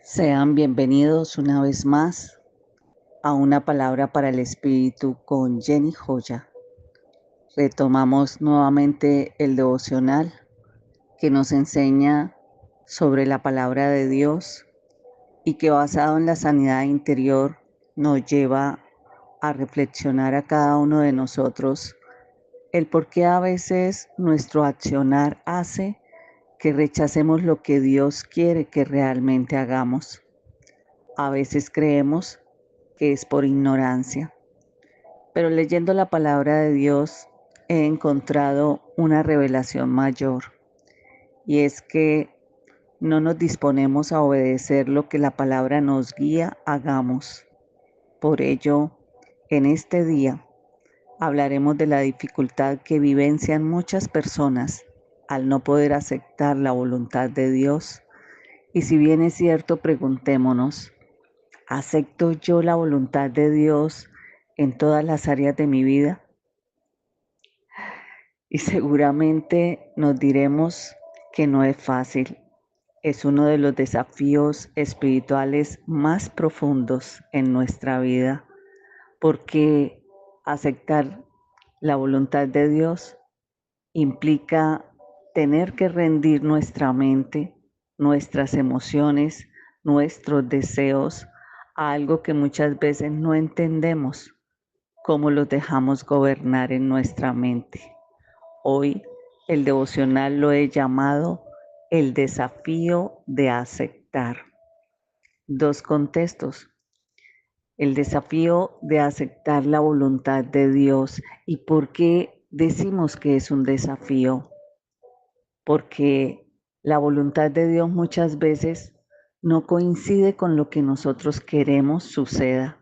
Sean bienvenidos una vez más a una palabra para el espíritu con Jenny Joya. Retomamos nuevamente el devocional que nos enseña sobre la palabra de Dios y que basado en la sanidad interior nos lleva a reflexionar a cada uno de nosotros el por qué a veces nuestro accionar hace que rechacemos lo que Dios quiere que realmente hagamos. A veces creemos que es por ignorancia, pero leyendo la palabra de Dios he encontrado una revelación mayor, y es que no nos disponemos a obedecer lo que la palabra nos guía hagamos. Por ello, en este día hablaremos de la dificultad que vivencian muchas personas al no poder aceptar la voluntad de Dios. Y si bien es cierto, preguntémonos, ¿acepto yo la voluntad de Dios en todas las áreas de mi vida? Y seguramente nos diremos que no es fácil. Es uno de los desafíos espirituales más profundos en nuestra vida, porque aceptar la voluntad de Dios implica tener que rendir nuestra mente, nuestras emociones, nuestros deseos a algo que muchas veces no entendemos, cómo los dejamos gobernar en nuestra mente. Hoy el devocional lo he llamado el desafío de aceptar. Dos contextos. El desafío de aceptar la voluntad de Dios. ¿Y por qué decimos que es un desafío? Porque la voluntad de Dios muchas veces no coincide con lo que nosotros queremos suceda.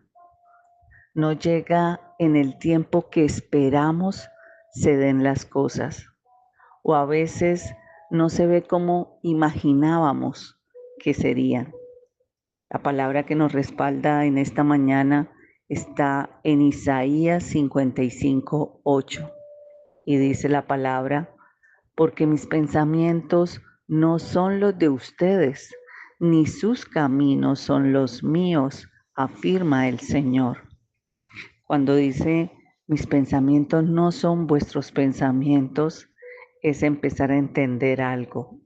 No llega en el tiempo que esperamos se den las cosas, o a veces no se ve como imaginábamos que serían. La palabra que nos respalda en esta mañana está en Isaías 55:8, y dice la palabra: porque mis pensamientos no son los de ustedes, ni sus caminos son los míos, afirma el Señor. Cuando dice mis pensamientos no son vuestros pensamientos, es empezar a entender algo.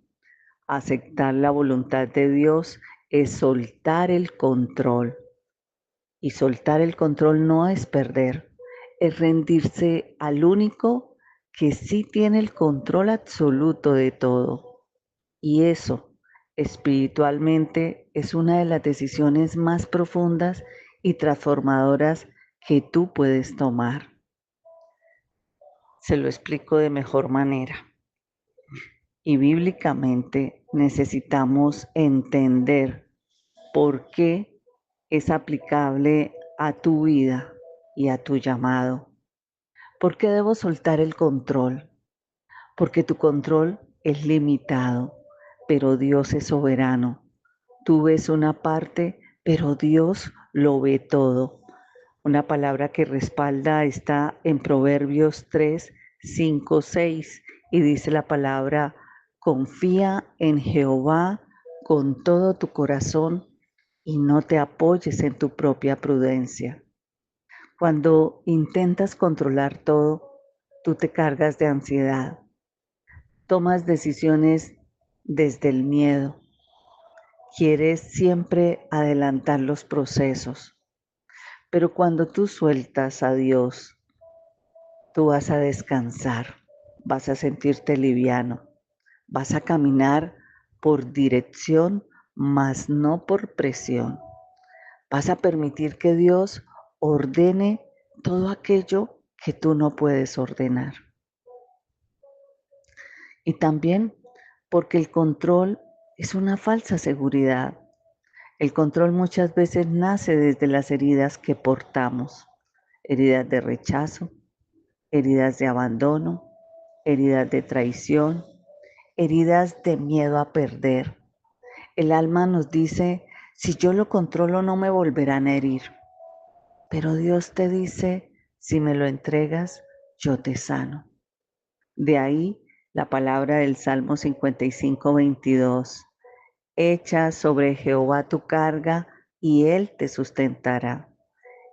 Aceptar la voluntad de Dios es soltar el control. Y soltar el control no es perder, es rendirse al único que sí tiene el control absoluto de todo. Y eso, espiritualmente, es una de las decisiones más profundas y transformadoras que tú puedes tomar. Se lo explico de mejor manera. Y bíblicamente necesitamos entender por qué es aplicable a tu vida y a tu llamado. ¿Por qué debo soltar el control? Porque tu control es limitado, pero Dios es soberano. Tú ves una parte, pero Dios lo ve todo. Una palabra que respalda está en Proverbios 3, 5, 6, y dice la palabra: confía en Jehová con todo tu corazón y no te apoyes en tu propia prudencia. Cuando intentas controlar todo, tú te cargas de ansiedad, tomas decisiones desde el miedo, quieres siempre adelantar los procesos, pero cuando tú sueltas a Dios, tú vas a descansar, vas a sentirte liviano, vas a caminar por dirección, mas no por presión. Vas a permitir que Dios ordene todo aquello que tú no puedes ordenar. Y también porque el control es una falsa seguridad. El control muchas veces nace desde las heridas que portamos, heridas de rechazo, heridas de abandono, heridas de traición, heridas de miedo a perder. El alma nos dice: si yo lo controlo no me volverán a herir. Pero Dios te dice: si me lo entregas, yo te sano. De ahí la palabra del Salmo 55:22. Echa sobre Jehová tu carga y Él te sustentará.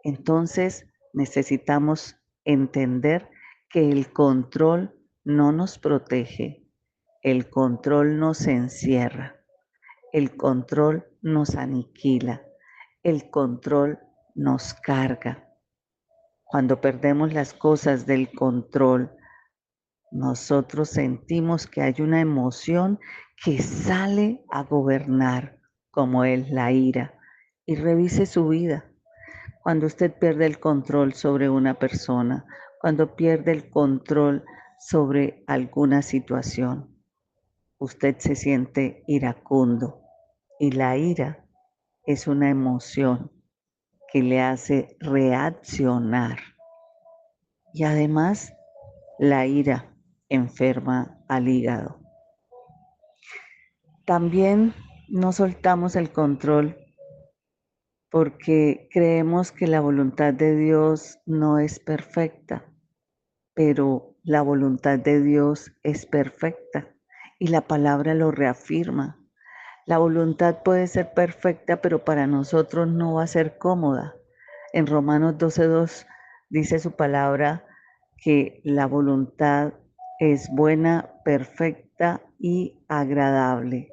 Entonces necesitamos entender que el control no nos protege, el control nos encierra, el control nos aniquila, el control nos carga. Cuando perdemos las cosas del control, nosotros sentimos que hay una emoción que sale a gobernar, como es la ira. Y revise su vida. Cuando usted pierde el control sobre una persona, cuando pierde el control sobre alguna situación, usted se siente iracundo. Y la ira es una emoción que le hace reaccionar. Y además, la ira enferma al hígado. También no soltamos el control porque creemos que la voluntad de Dios no es perfecta, pero la voluntad de Dios es perfecta y la palabra lo reafirma. La voluntad puede ser perfecta, pero para nosotros no va a ser cómoda. En Romanos 12:2 dice su palabra que la voluntad es buena, perfecta y agradable.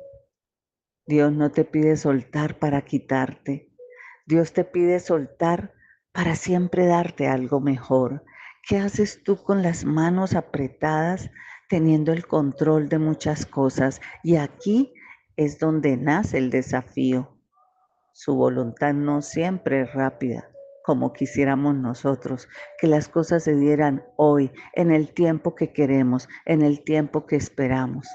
Dios no te pide soltar para quitarte. Dios te pide soltar para siempre darte algo mejor. ¿Qué haces tú con las manos apretadas teniendo el control de muchas cosas? Y aquí es donde nace el desafío. Su voluntad no siempre es rápida, como quisiéramos nosotros, que las cosas se dieran hoy, en el tiempo que queremos, en el tiempo que esperamos.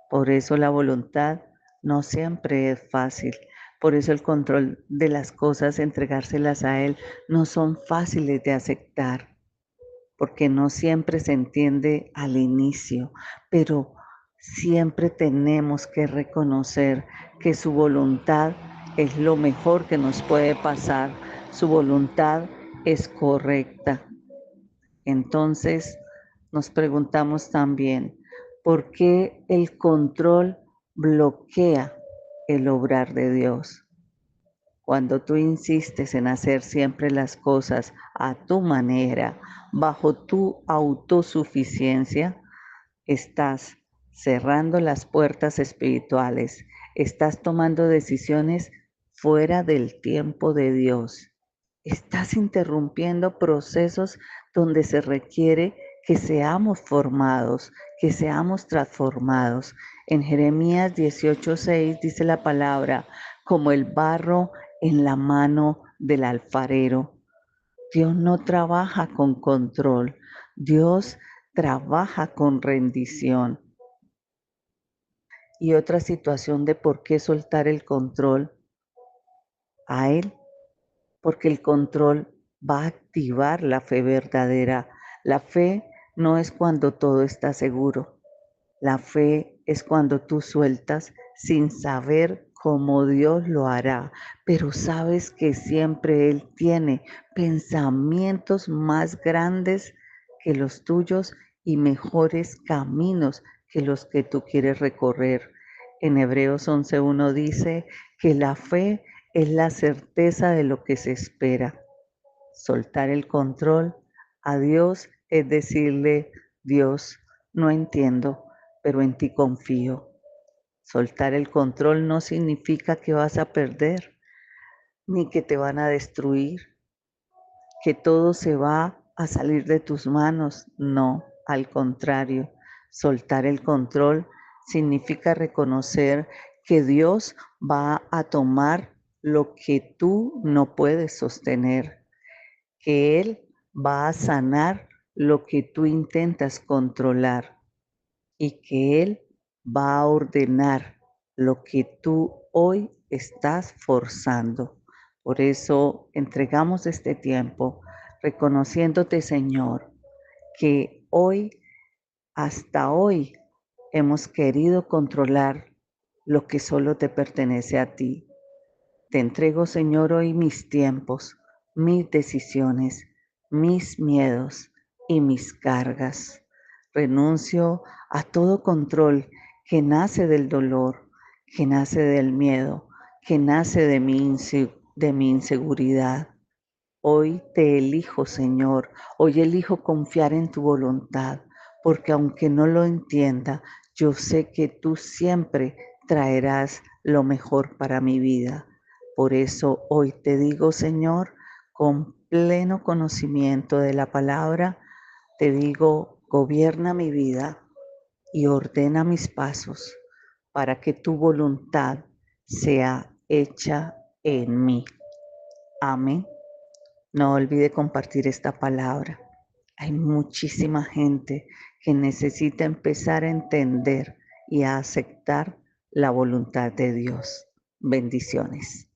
Por eso la voluntad no siempre es fácil. Por eso el control de las cosas, entregárselas a Él, no son fáciles de aceptar, porque no siempre se entiende al inicio, pero siempre tenemos que reconocer que su voluntad es lo mejor que nos puede pasar. Su voluntad es correcta. Entonces nos preguntamos también, ¿por qué el control bloquea el obrar de Dios? Cuando tú insistes en hacer siempre las cosas a tu manera, bajo tu autosuficiencia, estás cerrando las puertas espirituales, estás tomando decisiones fuera del tiempo de Dios, estás interrumpiendo procesos donde se requiere que seamos formados, que seamos transformados. En Jeremías 18:6 dice la palabra, como el barro en la mano del alfarero. Dios no trabaja con control, Dios trabaja con rendición. Y otra situación de por qué soltar el control a Él, porque el control va a activar la fe verdadera. La fe no es cuando todo está seguro, la fe es cuando tú sueltas sin saber cómo Dios lo hará, pero sabes que siempre Él tiene pensamientos más grandes que los tuyos y mejores caminos que los que tú quieres recorrer. En Hebreos 11:1 dice que la fe es la certeza de lo que se espera. Soltar el control a Dios es decirle, Dios, no entiendo, pero en ti confío. Soltar el control no significa que vas a perder, ni que te van a destruir, que todo se va a salir de tus manos. No, al contrario, soltar el control significa reconocer que Dios va a tomar lo que tú no puedes sostener, que Él va a sanar lo que tú intentas controlar y que Él va a ordenar lo que tú hoy estás forzando. Por eso entregamos este tiempo reconociéndote, Señor, que hoy, hasta hoy, hemos querido controlar lo que solo te pertenece a ti. Te entrego, Señor, hoy mis tiempos, mis decisiones, mis miedos y mis cargas. Renuncio a todo control que nace del dolor, que nace del miedo, que nace de mi inseguridad. Hoy te elijo, Señor, hoy elijo confiar en tu voluntad, porque aunque no lo entienda, yo sé que tú siempre traerás lo mejor para mi vida. Por eso hoy te digo, Señor, con pleno conocimiento de la palabra, te digo, gobierna mi vida y ordena mis pasos para que tu voluntad sea hecha en mí. Amén. No olvide compartir esta palabra. Hay muchísima gente que necesita empezar a entender y a aceptar la voluntad de Dios. Bendiciones.